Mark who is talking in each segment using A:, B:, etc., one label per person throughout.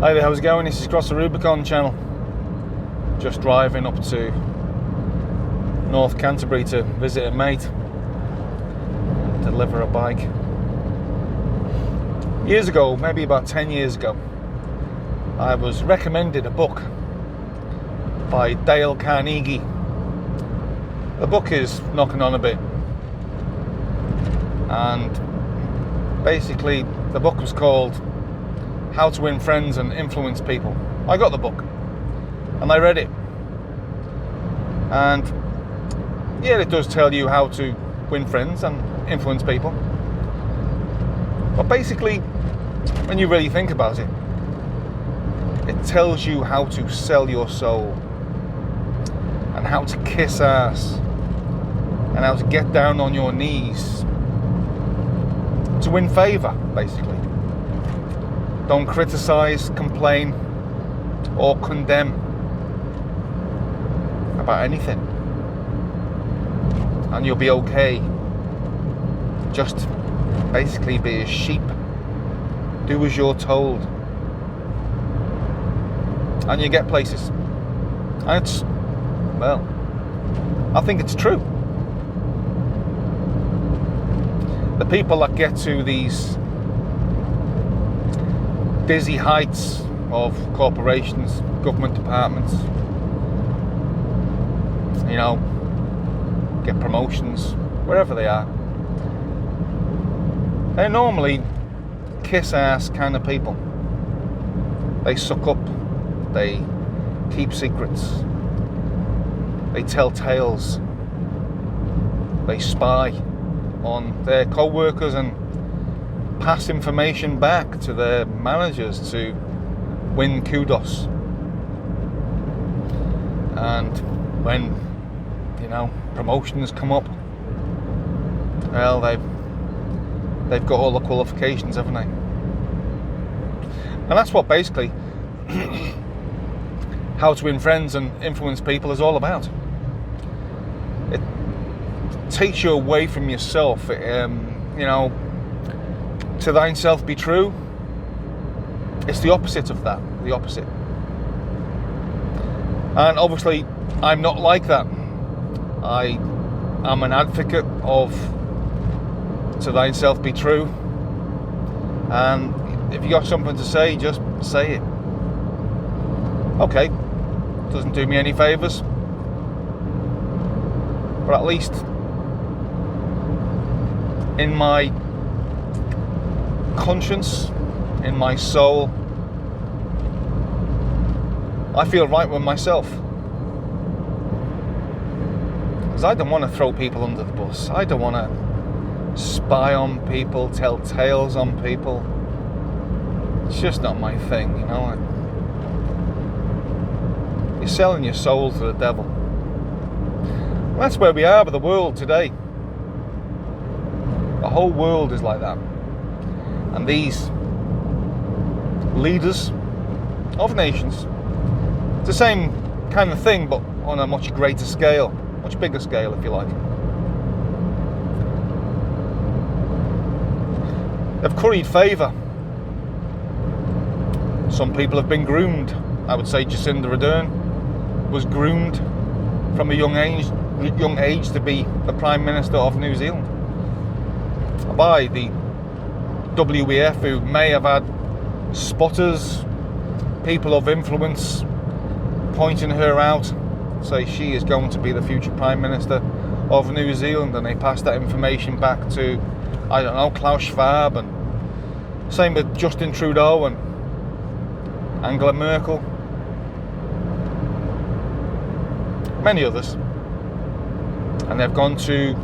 A: Hi there, how's it going? This is Cross the Rubicon channel. Just driving up to North Canterbury to visit a mate, deliver a bike. Years ago, maybe about 10 years ago, I was recommended a book by Dale Carnegie. The book is knocking on a bit, and basically the book was called How to Win Friends and Influence People. I got the book and I read it, and yeah, it does tell you how to win friends and influence people, but basically when you really think about it, it tells you how to sell your soul and how to kiss ass and how to get down on your knees to win favor, basically. Don't criticize, complain, or condemn about anything, and you'll be okay. Just basically be a sheep. Do as you're told, and you get places. And it's, well, I think it's true. The people that get to these dizzy heights of corporations, government departments, you know, get promotions, wherever they are, they're normally kiss ass kind of people. They suck up, they keep secrets, they tell tales, they spy on their co-workers and pass information back to their managers to win kudos. And when, you know, promotions come up, well, they've got all the qualifications, haven't they? And that's what basically How to Win Friends and Influence People is all about. It takes you away from yourself. You know, to thine self be true. It's the opposite of that. The opposite. And obviously, I'm not like that. I am an advocate of to thine self be true. And if you got something to say, just say it. Okay, doesn't do me any favours, but at least in my conscience, in my soul, I feel right with myself. Because I don't want to throw people under the bus. I don't want to spy on people, tell tales on people. It's just not my thing, you know. You're selling your soul to the devil. Well, that's where we are with the world today. The whole world is like that. And these leaders of nations, it's the same kind of thing, but on a much greater scale, much bigger scale, if you like. They've curried favour. Some people have been groomed. I would say Jacinda Ardern was groomed from a young age to be the Prime Minister of New Zealand by the WEF, who may have had spotters, people of influence, pointing her out, say she is going to be the future Prime Minister of New Zealand, and they passed that information back to, I don't know, Klaus Schwab, and same with Justin Trudeau and Angela Merkel, many others. And they've gone to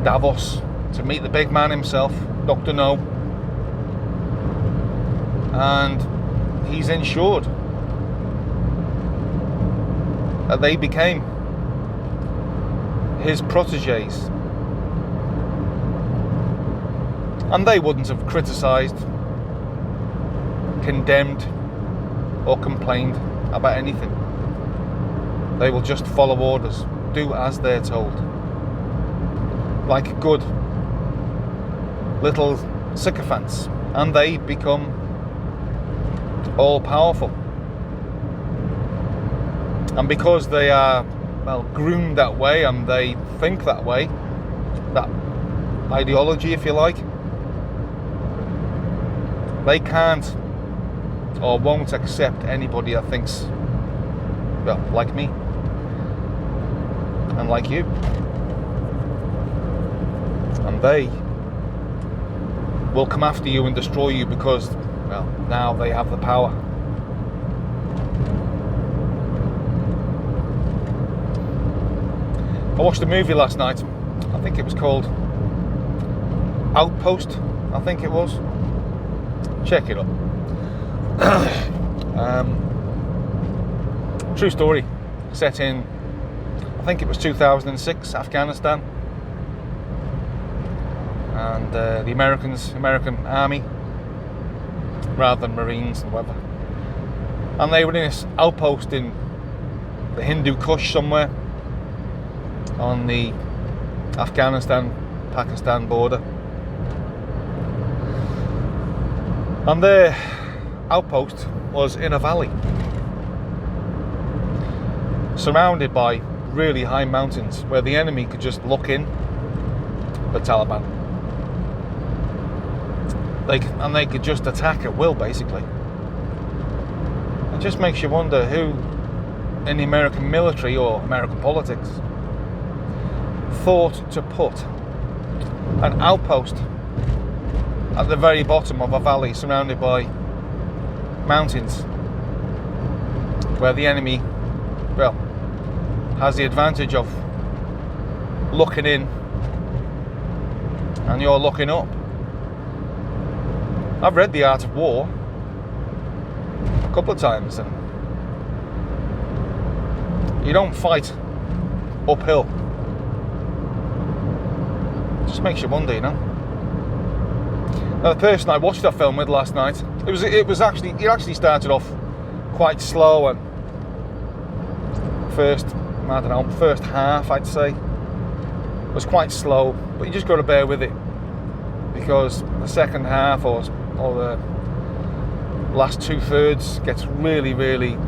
A: Davos to meet the big man himself, Dr. No, and he's ensured that they became his proteges, and they wouldn't have criticised, condemned, or complained about anything. They will just follow orders, do as they're told, like good little sycophants, and they become all powerful. And because they are, well, groomed that way and they think that way, that ideology, if you like, they can't or won't accept anybody that thinks, well, like me and like you. And they will come after you and destroy you because, well, now they have the power. I watched a movie last night. I think it was called Outpost, I think it was. Check it up. True story, set in, I think it was 2006, Afghanistan. And the American army, rather than Marines and whatever. And they were in this outpost in the Hindu Kush somewhere on the Afghanistan-Pakistan border. And their outpost was in a valley, surrounded by really high mountains where the enemy could just look in, the Taliban. They could just attack at will, basically. It just makes you wonder who in the American military or American politics thought to put an outpost at the very bottom of a valley surrounded by mountains where the enemy, well, has the advantage of looking in and you're looking up. I've read The Art of War a couple of times, and you don't fight uphill. It just makes you wonder, you know. Now, the person I watched that film with last night, it actually started off quite slow, and first half, I'd say, was quite slow, but you just got to bear with it, because the second half or the last 2/3 gets really, really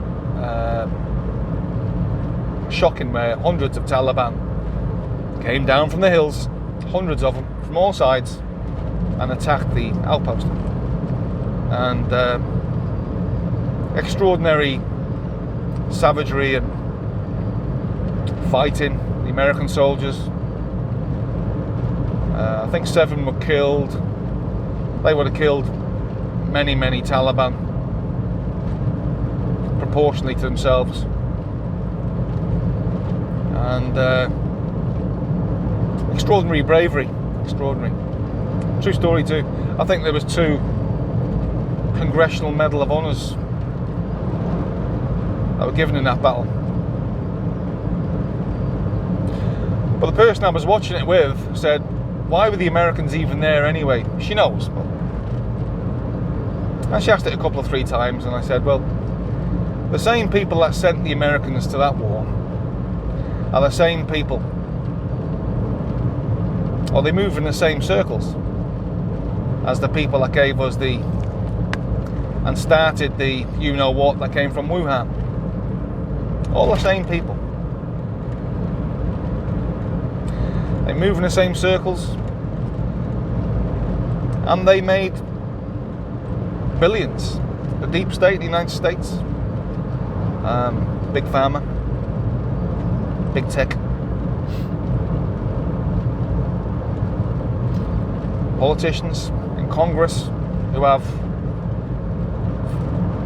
A: shocking, where hundreds of Taliban came down from the hills, hundreds of them from all sides, and attacked the outpost. And extraordinary savagery and fighting, the American soldiers. I think 7 were killed. They would have killed many, many Taliban, proportionally to themselves. And extraordinary bravery, extraordinary. True story too. I think there was 2 Congressional Medal of Honors that were given in that battle. But the person I was watching it with said, why were the Americans even there anyway? She knows. And she asked it a couple of 3 times, and I said, well, the same people that sent the Americans to that war are the same people, or they move in the same circles as the people that gave us and started the you-know-what that came from Wuhan. All the same people. They move in the same circles, and they made billions. The deep state, the United States, big pharma, big tech, politicians in Congress who have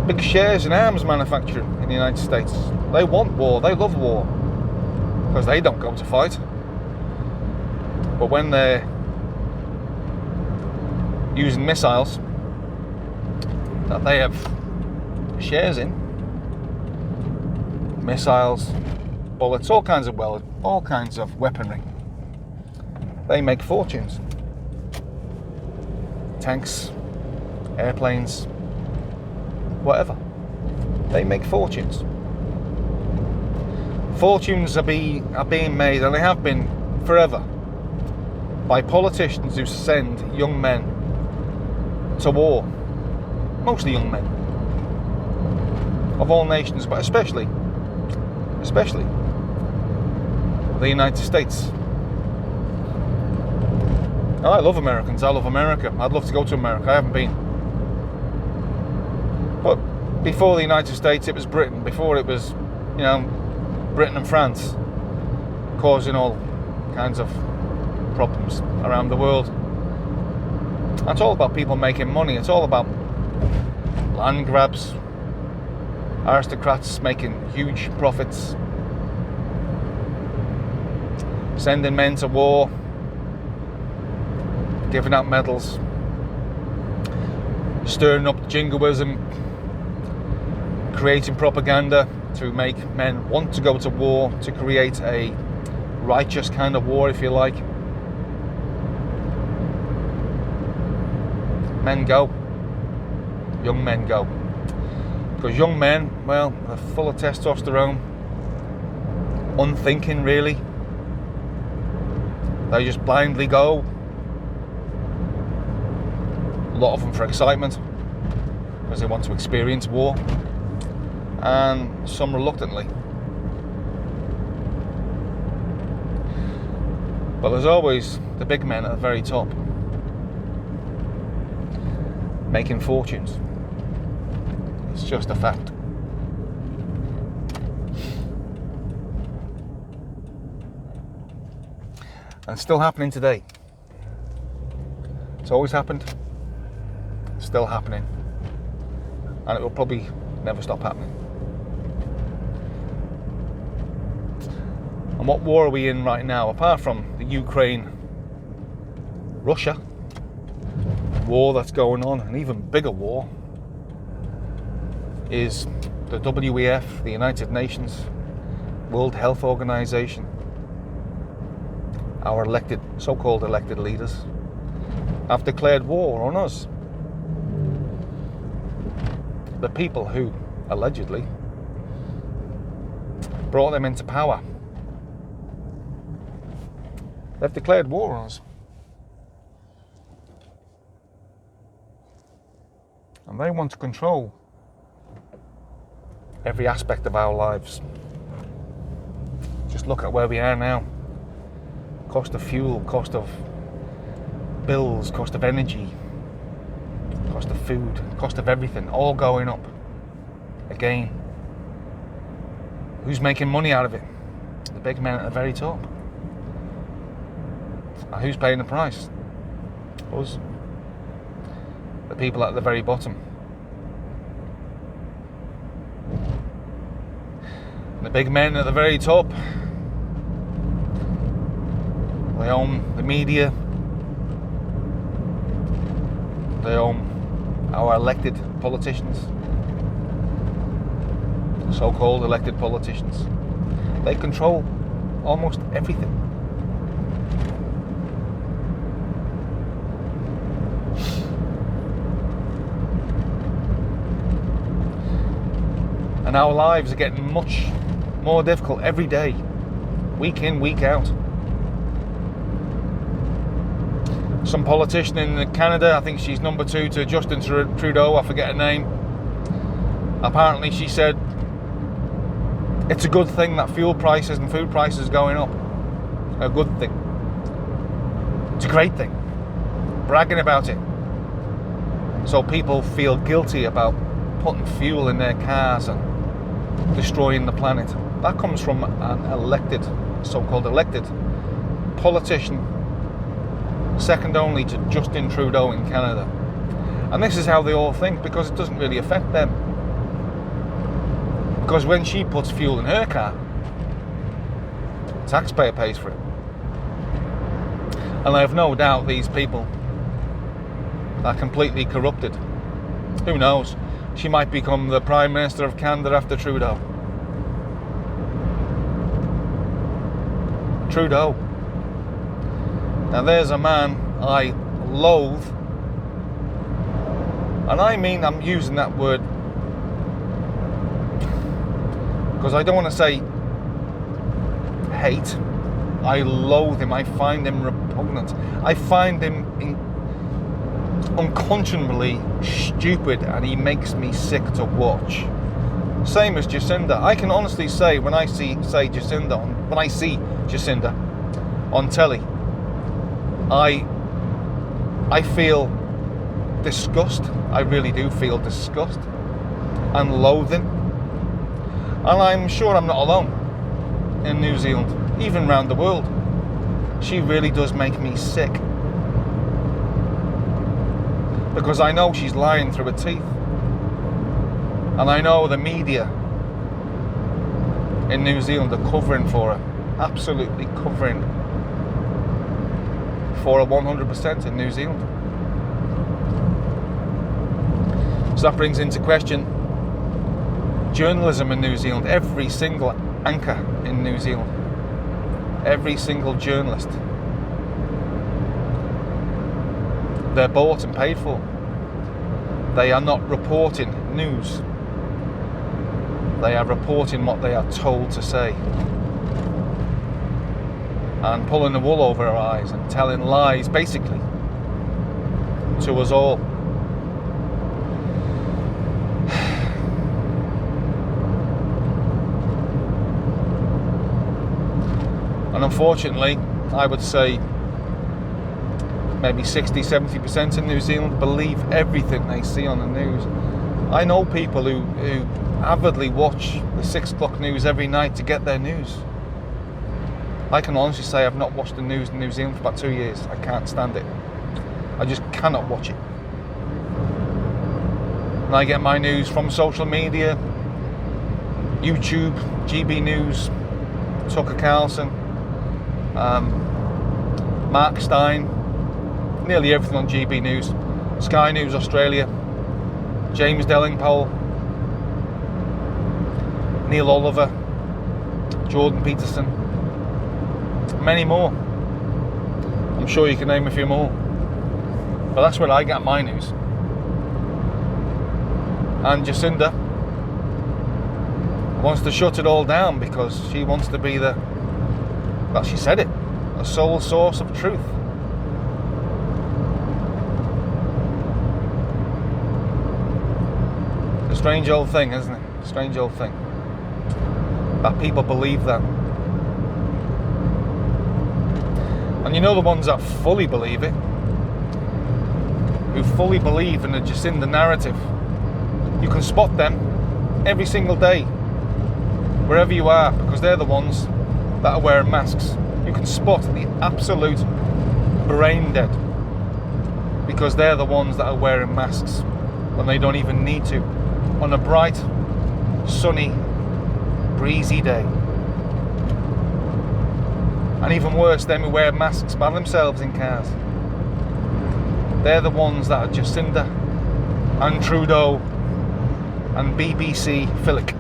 A: big shares in arms manufacturing in the United States. They want war, they love war, because they don't go to fight. But when they're using missiles that they have shares in, missiles, bullets, all kinds of weaponry, they make fortunes. Tanks, airplanes, whatever. They make fortunes. Fortunes are being made, and they have been forever, by politicians who send young men to war. Mostly young men. of all nations, but especially the United States. I love Americans. I love America. I'd love to go to America. I haven't been. But before the United States, it was Britain. Before it was, Britain and France, causing all kinds of problems around the world. And it's all about people making money. It's all about land grabs, aristocrats making huge profits, sending men to war, giving out medals, stirring up jingoism, creating propaganda to make men want to go to war, to create a righteous kind of war, if you like. Men go. Young men go. Because young men, well, they're full of testosterone, unthinking really. They just blindly go. A lot of them for excitement, because they want to experience war, and some reluctantly. But there's always the big men at the very top, making fortunes. It's just a fact. And it's still happening today. It's always happened. It's still happening. And it will probably never stop happening. And what war are we in right now? Apart from the Ukraine-Russia war that's going on, an even bigger war is the WEF, the United Nations, World Health Organization. Our so-called elected leaders have declared war on us. The people who allegedly brought them into power. They've declared war on us. And they want to control every aspect of our lives. Just look at where we are now. Cost of fuel, cost of bills, cost of energy, cost of food, cost of everything, all going up. Again, who's making money out of it? The big men at the very top. And who's paying the price? Us. The people at the very bottom. The big men at the very top, they own the media, they own our elected politicians, so-called elected politicians. They control almost everything. And our lives are getting much more difficult every day, week in, week out. Some politician in Canada, I think she's number 2 to Justin Trudeau, I forget her name. Apparently she said it's a good thing that fuel prices and food prices are going up. A good thing. It's a great thing. Bragging about it. So people feel guilty about putting fuel in their cars and destroying the planet. That comes from an elected, so-called elected politician, second only to Justin Trudeau in Canada. And this is how they all think, because it doesn't really affect them. Because when she puts fuel in her car, the taxpayer pays for it. And I have no doubt these people are completely corrupted. Who knows? She might become the Prime Minister of Canada after Trudeau. Trudeau. Now there's a man I loathe, and I mean I'm using that word because I don't want to say hate. I loathe him. I find him repugnant. I find him unconscionably stupid, and he makes me sick to watch. Same as Jacinda. I can honestly say when I see Jacinda on telly, I feel disgust. I really do feel disgust and loathing. And I'm sure I'm not alone in New Zealand, even around the world. She really does make me sick. Because I know she's lying through her teeth. And I know the media in New Zealand are covering for her. Absolutely covering for her 100% in New Zealand. So that brings into question journalism in New Zealand. Every single anchor in New Zealand, every single journalist, they're bought and paid for. They are not reporting news. They are reporting what they are told to say. And pulling the wool over our eyes and telling lies, basically, to us all. And unfortunately, I would say maybe 60-70% in New Zealand believe everything they see on the news. I know people who avidly watch the 6 o'clock news every night to get their news. I can honestly say I've not watched the news in New Zealand for about 2 years. I can't stand it. I just cannot watch it. And I get my news from social media, YouTube, GB News, Tucker Carlson, Mark Stein, nearly everything on GB News, Sky News Australia, James Dellingpole, Neil Oliver, Jordan Peterson, many more. I'm sure you can name a few more. But that's where I get my news. And Jacinda wants to shut it all down because she wants to be the, well, she said it, the sole source of truth. A strange old thing, isn't it? A strange old thing. That people believe that. And you know the ones that fully believe it, who fully believe in the Jacinda narrative, you can spot them every single day, wherever you are, because they're the ones that are wearing masks. You can spot the absolute brain dead, because they're the ones that are wearing masks when they don't even need to, on a bright, sunny, breezy day. And even worse, them who wear masks by themselves in cars. They're the ones that are Jacinda and Trudeau and BBC Philip.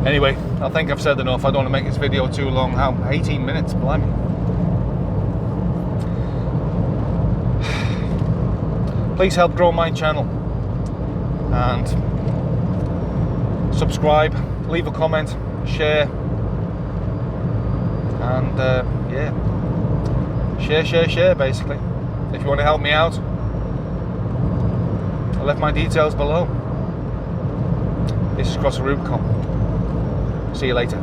A: Anyway, I think I've said enough. I don't want to make this video too long. How? 18 minutes, blimey. Please help grow my channel and subscribe, leave a comment, share, and yeah, share basically. If you want to help me out, I left my details below. This is Cross the Rubicon. See you later.